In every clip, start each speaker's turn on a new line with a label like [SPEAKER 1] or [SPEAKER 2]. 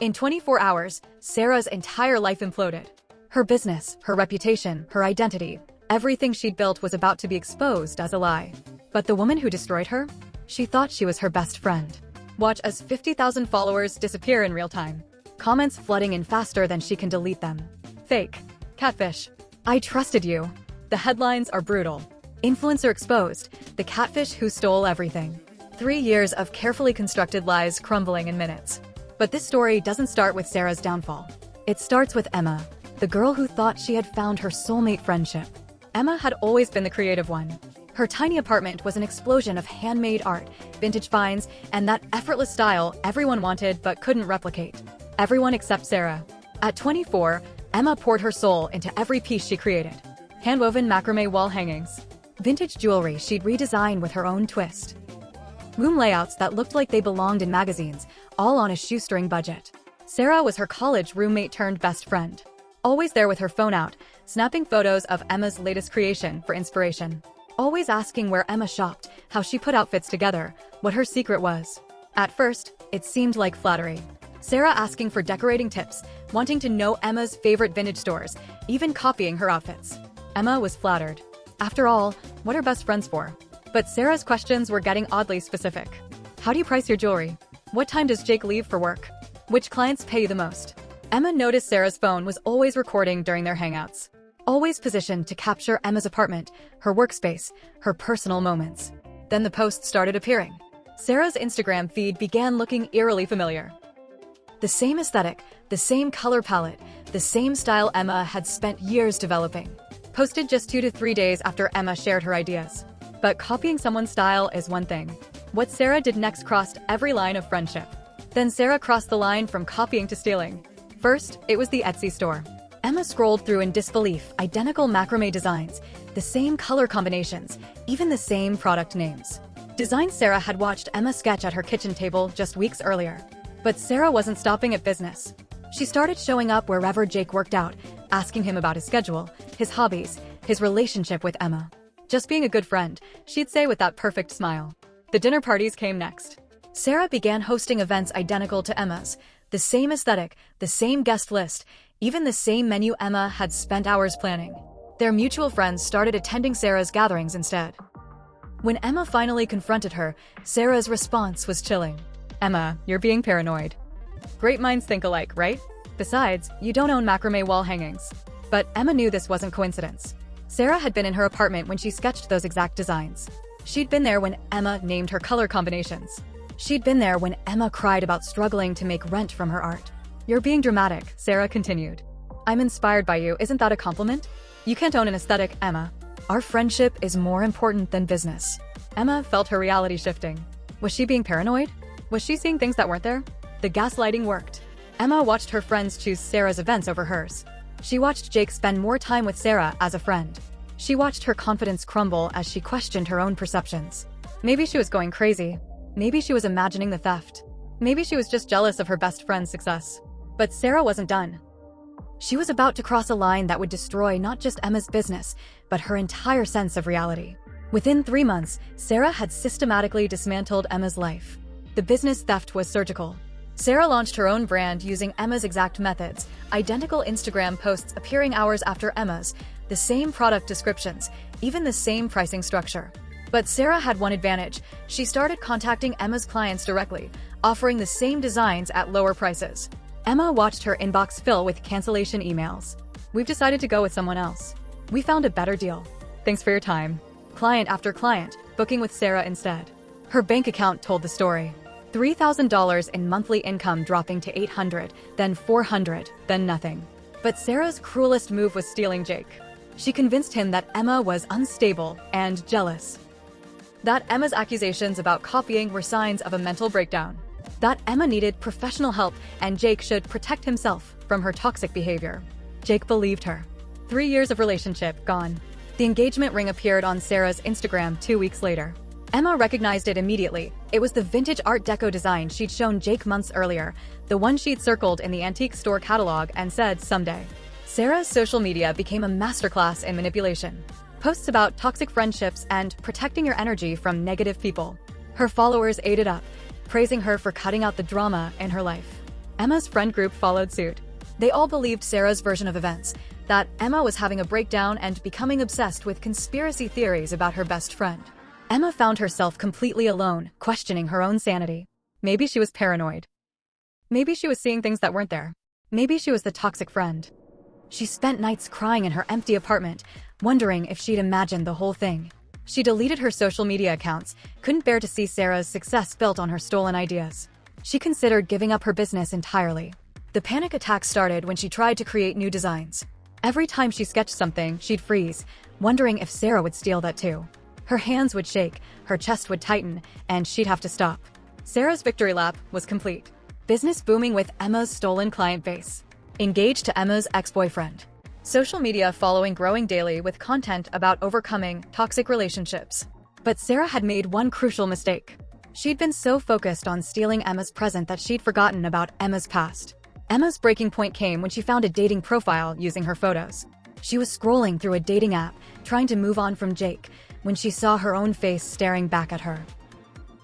[SPEAKER 1] In 24 hours, Sarah's entire life imploded. Her business, her reputation, her identity, everything she'd built was about to be exposed as a lie. But the woman who destroyed her? She thought she was her best friend. Watch as 50,000 followers disappear in real time. Comments flooding in faster than she can delete them. Fake. Catfish. I trusted you. The headlines are brutal. Influencer exposed. The catfish who stole everything. 3 years of carefully constructed lies crumbling in minutes. But this story doesn't start with Sarah's downfall. It starts with Emma, the girl who thought she had found her soulmate friendship. Emma had always been the creative one. Her tiny apartment was an explosion of handmade art, vintage finds, and that effortless style everyone wanted but couldn't replicate. Everyone except Sarah. At 24, Emma poured her soul into every piece she created. Handwoven macrame wall hangings. Vintage jewelry she'd redesign with her own twist. Room layouts that looked like they belonged in magazines, all on a shoestring budget. Sarah was her college roommate turned best friend. Always there with her phone out, snapping photos of Emma's latest creation for inspiration. Always asking where Emma shopped, how she put outfits together, what her secret was. At first, it seemed like flattery. Sarah asking for decorating tips, wanting to know Emma's favorite vintage stores, even copying her outfits. Emma was flattered. After all, what are best friends for? But Sarah's questions were getting oddly specific. How do you price your jewelry? What time does Jake leave for work? Which clients pay you the most? Emma noticed Sarah's phone was always recording during their hangouts. Always positioned to capture Emma's apartment, her workspace, her personal moments. Then the posts started appearing. Sarah's Instagram feed began looking eerily familiar. The same aesthetic, the same color palette, the same style Emma had spent years developing. Posted just 2 to 3 days after Emma shared her ideas. But copying someone's style is one thing. What Sarah did next crossed every line of friendship. Then Sarah crossed the line from copying to stealing. First, it was the Etsy store. Emma scrolled through in disbelief, identical macrame designs, the same color combinations, even the same product names. Designs Sarah had watched Emma sketch at her kitchen table just weeks earlier. But Sarah wasn't stopping at business. She started showing up wherever Jake worked out, asking him about his schedule, his hobbies, his relationship with Emma. Just being a good friend, she'd say with that perfect smile. The dinner parties came next. Sarah began hosting events identical to Emma's, the same aesthetic, the same guest list, even the same menu Emma had spent hours planning. Their mutual friends started attending Sarah's gatherings instead. When Emma finally confronted her, Sarah's response was chilling. Emma, you're being paranoid. Great minds think alike, right? Besides, you don't own macrame wall hangings. But Emma knew this wasn't coincidence. Sarah had been in her apartment when she sketched those exact designs. She'd been there when Emma named her color combinations. She'd been there when Emma cried about struggling to make rent from her art. You're being dramatic, Sarah continued. I'm inspired by you, isn't that a compliment? You can't own an aesthetic, Emma. Our friendship is more important than business. Emma felt her reality shifting. Was she being paranoid? Was she seeing things that weren't there? The gaslighting worked. Emma watched her friends choose Sarah's events over hers. She watched Jake spend more time with Sarah as a friend. She watched her confidence crumble as she questioned her own perceptions. Maybe she was going crazy. Maybe she was imagining the theft. Maybe she was just jealous of her best friend's success. But Sarah wasn't done. She was about to cross a line that would destroy not just Emma's business, but her entire sense of reality. Within 3 months, Sarah had systematically dismantled Emma's life. The business theft was surgical. Sarah launched her own brand using Emma's exact methods, identical Instagram posts appearing hours after Emma's, the same product descriptions, even the same pricing structure. But Sarah had one advantage. She started contacting Emma's clients directly, offering the same designs at lower prices. Emma watched her inbox fill with cancellation emails. We've decided to go with someone else. We found a better deal. Thanks for your time. Client after client, booking with Sarah instead. Her bank account told the story. $3,000 in monthly income dropping to $800, then $400, then nothing. But Sarah's cruelest move was stealing Jake. She convinced him that Emma was unstable and jealous. That Emma's accusations about copying were signs of a mental breakdown. That Emma needed professional help and Jake should protect himself from her toxic behavior. Jake believed her. 3 years of relationship gone. The engagement ring appeared on Sarah's Instagram 2 weeks later. Emma recognized it immediately. It was the vintage Art Deco design she'd shown Jake months earlier, the one she'd circled in the antique store catalog and said, someday. Sarah's social media became a masterclass in manipulation. Posts about toxic friendships and protecting your energy from negative people. Her followers ate it up, praising her for cutting out the drama in her life. Emma's friend group followed suit. They all believed Sarah's version of events, that Emma was having a breakdown and becoming obsessed with conspiracy theories about her best friend. Emma found herself completely alone, questioning her own sanity. Maybe she was paranoid. Maybe she was seeing things that weren't there. Maybe she was the toxic friend. She spent nights crying in her empty apartment, wondering if she'd imagined the whole thing. She deleted her social media accounts, couldn't bear to see Sarah's success built on her stolen ideas. She considered giving up her business entirely. The panic attack started when she tried to create new designs. Every time she sketched something, she'd freeze, wondering if Sarah would steal that too. Her hands would shake, her chest would tighten, and she'd have to stop. Sarah's victory lap was complete. Business booming with Emma's stolen client base. Engaged to Emma's ex-boyfriend. Social media following growing daily with content about overcoming toxic relationships. But Sarah had made one crucial mistake. She'd been so focused on stealing Emma's present that she'd forgotten about Emma's past. Emma's breaking point came when she found a dating profile using her photos. She was scrolling through a dating app, trying to move on from Jake, when she saw her own face staring back at her.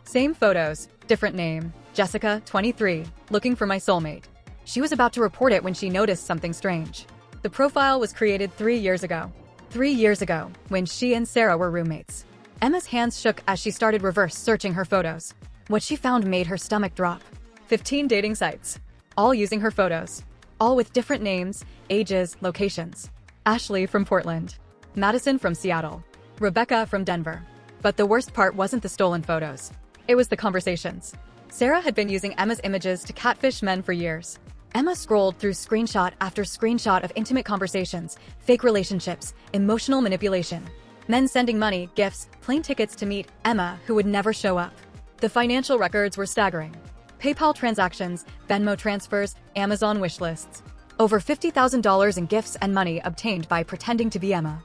[SPEAKER 1] Same photos, different name, Jessica, 23, looking for my soulmate. She was about to report it when she noticed something strange. The profile was created 3 years ago. 3 years ago, when she and Sarah were roommates. Emma's hands shook as she started reverse searching her photos. What she found made her stomach drop. 15 dating sites. All using her photos. All with different names, ages, locations. Ashley from Portland. Madison from Seattle. Rebecca from Denver. But the worst part wasn't the stolen photos. It was the conversations. Sarah had been using Emma's images to catfish men for years. Emma scrolled through screenshot after screenshot of intimate conversations, fake relationships, emotional manipulation. Men sending money, gifts, plane tickets to meet Emma who would never show up. The financial records were staggering. PayPal transactions, Venmo transfers, Amazon wish lists. Over $50,000 in gifts and money obtained by pretending to be Emma.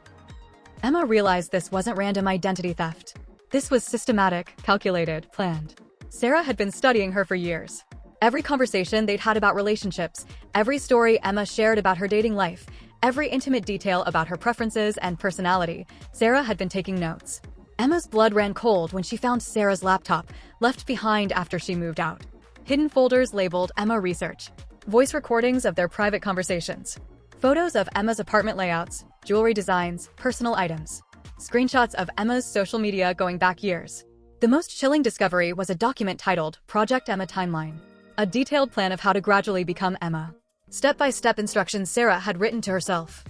[SPEAKER 1] Emma realized this wasn't random identity theft. This was systematic, calculated, planned. Sarah had been studying her for years. Every conversation they'd had about relationships, every story Emma shared about her dating life, every intimate detail about her preferences and personality, Sarah had been taking notes. Emma's blood ran cold when she found Sarah's laptop, left behind after she moved out. Hidden folders labeled Emma Research. Voice recordings of their private conversations. Photos of Emma's apartment layouts, jewelry designs, personal items. Screenshots of Emma's social media going back years. The most chilling discovery was a document titled Project Emma Timeline. A detailed plan of how to gradually become Emma. Step-by-step instructions Sarah had written to herself.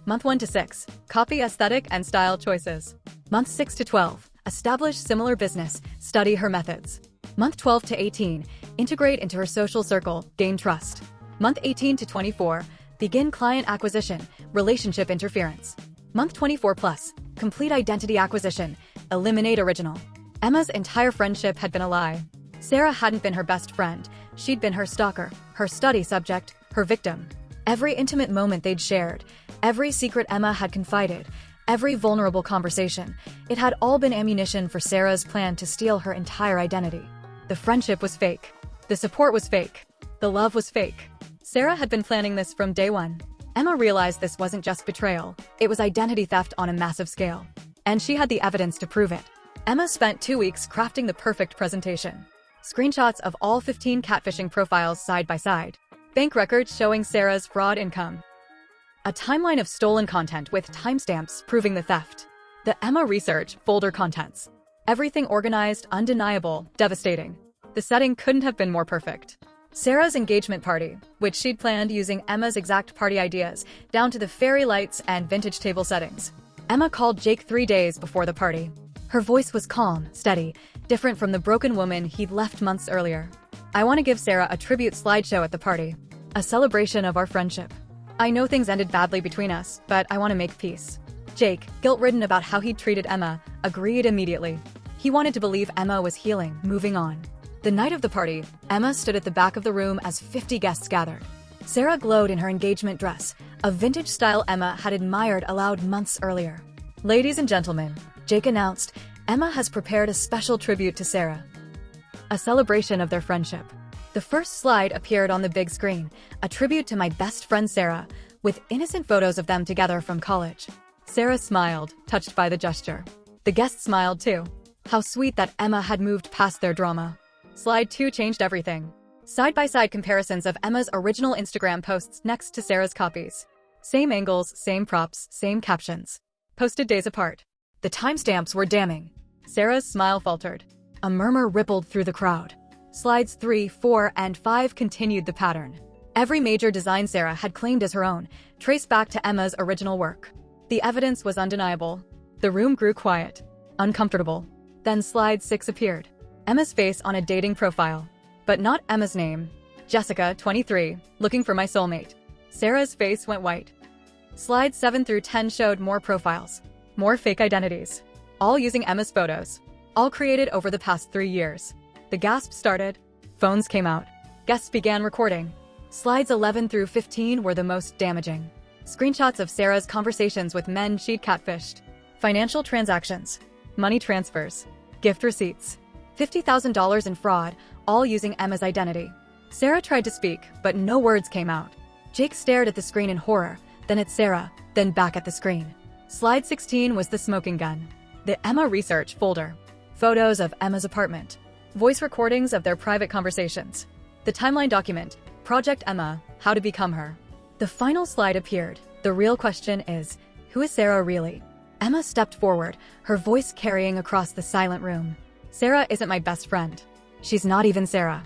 [SPEAKER 1] Month 1 to 6, copy aesthetic and style choices. Month 6 to 12, establish similar business, study her methods. Month 12 to 18, integrate into her social circle, gain trust. Month 18 to 24, begin client acquisition, relationship interference. Month 24 plus, complete identity acquisition, eliminate original. Emma's entire friendship had been a lie. Sarah hadn't been her best friend. She'd been her stalker, her study subject, her victim. Every intimate moment they'd shared, every secret Emma had confided, every vulnerable conversation, it had all been ammunition for Sarah's plan to steal her entire identity. The friendship was fake. The support was fake. The love was fake. Sarah had been planning this from day one. Emma realized this wasn't just betrayal, it was identity theft on a massive scale. And she had the evidence to prove it. Emma spent 2 weeks crafting the perfect presentation. Screenshots of all 15 catfishing profiles side by side. Bank records showing Sarah's fraud income. A timeline of stolen content with timestamps proving the theft. The Emma Research folder contents. Everything organized, undeniable, devastating. The setting couldn't have been more perfect. Sarah's engagement party, which she'd planned using Emma's exact party ideas, down to the fairy lights and vintage table settings. Emma called Jake 3 days before the party. Her voice was calm, steady, different from the broken woman he'd left months earlier. I want to give Sarah a tribute slideshow at the party. A celebration of our friendship. I know things ended badly between us, but I want to make peace. Jake, guilt-ridden about how he'd treated Emma, agreed immediately. He wanted to believe Emma was healing, moving on. The night of the party, Emma stood at the back of the room as 50 guests gathered. Sarah glowed in her engagement dress, a vintage style Emma had admired aloud months earlier. Ladies and gentlemen, Jake announced, Emma has prepared a special tribute to Sarah. A celebration of their friendship. The first slide appeared on the big screen, a tribute to my best friend Sarah, with innocent photos of them together from college. Sarah smiled, touched by the gesture. The guests smiled too. How sweet that Emma had moved past their drama. Slide 2 changed everything. Side-by-side comparisons of Emma's original Instagram posts next to Sarah's copies. Same angles, same props, same captions. Posted days apart. The timestamps were damning. Sarah's smile faltered. A murmur rippled through the crowd. Slides 3, 4, and 5 continued the pattern. Every major design Sarah had claimed as her own traced back to Emma's original work. The evidence was undeniable. The room grew quiet, uncomfortable. Then slide 6 appeared. Emma's face on a dating profile. But not Emma's name. Jessica, 23, looking for my soulmate. Sarah's face went white. Slides 7 through 10 showed more profiles. More fake identities. All using Emma's photos. All created over the past 3 years. The gasp started. Phones came out. Guests began recording. Slides 11 through 15 were the most damaging. Screenshots of Sarah's conversations with men she'd catfished. Financial transactions. Money transfers. Gift receipts. $50,000 in fraud, all using Emma's identity. Sarah tried to speak, but no words came out. Jake stared at the screen in horror, then at Sarah, then back at the screen. Slide 16 was the smoking gun. The Emma research folder. Photos of Emma's apartment. Voice recordings of their private conversations. The timeline document, Project Emma, How to Become Her. The final slide appeared. The real question is, who is Sarah really? Emma stepped forward, her voice carrying across the silent room. Sarah isn't my best friend. She's not even Sarah.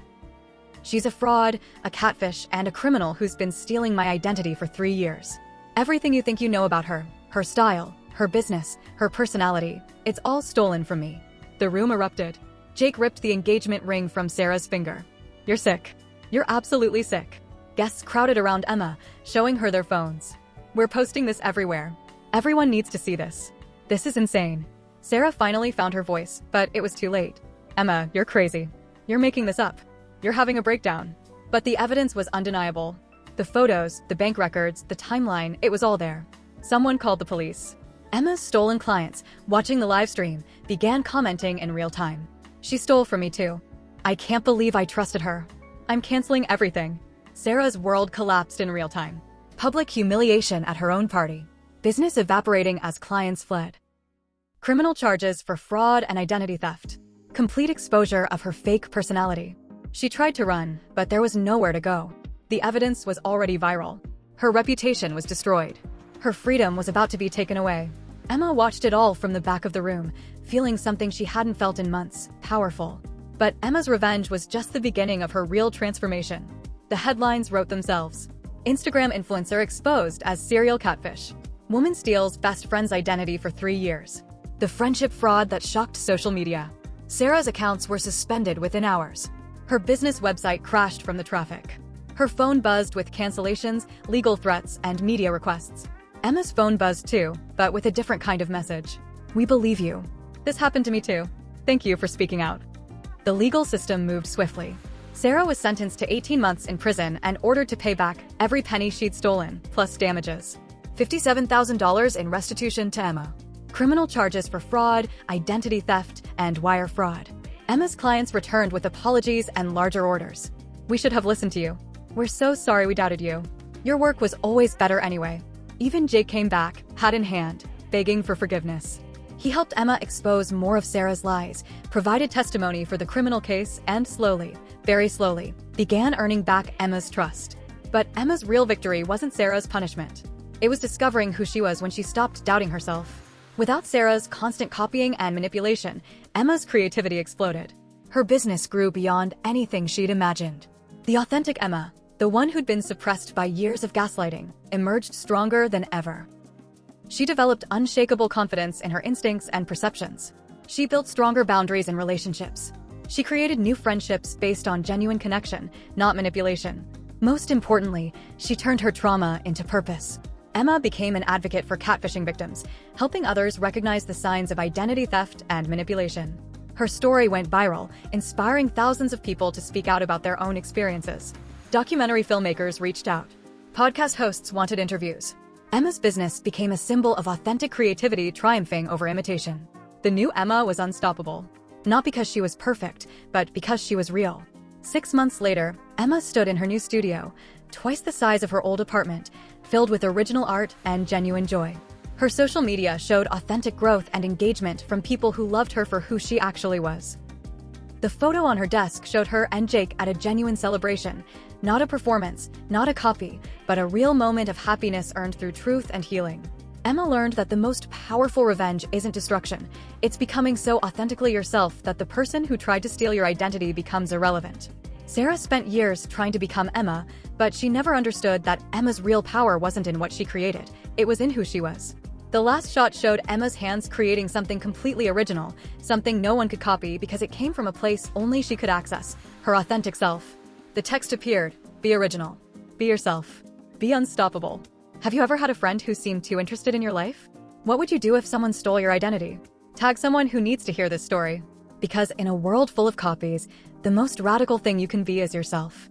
[SPEAKER 1] She's a fraud, a catfish, and a criminal who's been stealing my identity for 3 years. Everything you think you know about her, her style, her business, her personality, it's all stolen from me. The room erupted. Jake ripped the engagement ring from Sarah's finger. You're sick. You're absolutely sick. Guests crowded around Emma, showing her their phones. We're posting this everywhere. Everyone needs to see this. This is insane. Sarah finally found her voice, but it was too late. Emma, you're crazy. You're making this up. You're having a breakdown. But the evidence was undeniable. The photos, the bank records, the timeline, it was all there. Someone called the police. Emma's stolen clients, watching the live stream, began commenting in real time. She stole from me too. I can't believe I trusted her. I'm canceling everything. Sarah's world collapsed in real time. Public humiliation at her own party. Business evaporating as clients fled. Criminal charges for fraud and identity theft. Complete exposure of her fake personality. She tried to run, but there was nowhere to go. The evidence was already viral. Her reputation was destroyed. Her freedom was about to be taken away. Emma watched it all from the back of the room, feeling something she hadn't felt in months, powerful. But Emma's revenge was just the beginning of her real transformation. The headlines wrote themselves. Instagram influencer exposed as serial catfish. Woman steals best friend's identity for 3 years. The friendship fraud that shocked social media. Sarah's accounts were suspended within hours. Her business website crashed from the traffic. Her phone buzzed with cancellations, legal threats, and media requests. Emma's phone buzzed too, but with a different kind of message. We believe you. This happened to me too. Thank you for speaking out. The legal system moved swiftly. Sarah was sentenced to 18 months in prison and ordered to pay back every penny she'd stolen, plus damages. $57,000 in restitution to Emma. Criminal charges for fraud, identity theft, and wire fraud. Emma's clients returned with apologies and larger orders. We should have listened to you. We're so sorry we doubted you. Your work was always better anyway. Even Jake came back, hat in hand, begging for forgiveness. He helped Emma expose more of Sarah's lies, provided testimony for the criminal case, and slowly, very slowly, began earning back Emma's trust. But Emma's real victory wasn't Sarah's punishment. It was discovering who she was when she stopped doubting herself. Without Sarah's constant copying and manipulation, Emma's creativity exploded. Her business grew beyond anything she'd imagined. The authentic Emma, the one who'd been suppressed by years of gaslighting, emerged stronger than ever. She developed unshakable confidence in her instincts and perceptions. She built stronger boundaries in relationships. She created new friendships based on genuine connection, not manipulation. Most importantly, she turned her trauma into purpose. Emma became an advocate for catfishing victims, helping others recognize the signs of identity theft and manipulation. Her story went viral, inspiring thousands of people to speak out about their own experiences. Documentary filmmakers reached out. Podcast hosts wanted interviews. Emma's business became a symbol of authentic creativity triumphing over imitation. The new Emma was unstoppable. Not because she was perfect, but because she was real. 6 months later, Emma stood in her new studio, twice the size of her old apartment, filled with original art and genuine joy. Her social media showed authentic growth and engagement from people who loved her for who she actually was. The photo on her desk showed her and Jake at a genuine celebration, not a performance, not a copy, but a real moment of happiness earned through truth and healing. Emma learned that the most powerful revenge isn't destruction. It's becoming so authentically yourself that the person who tried to steal your identity becomes irrelevant. Sarah spent years trying to become Emma, but she never understood that Emma's real power wasn't in what she created, it was in who she was. The last shot showed Emma's hands creating something completely original, something no one could copy because it came from a place only she could access, her authentic self. The text appeared, "Be original. Be yourself. Be unstoppable." Have you ever had a friend who seemed too interested in your life? What would you do if someone stole your identity? Tag someone who needs to hear this story. Because in a world full of copies, the most radical thing you can be is yourself.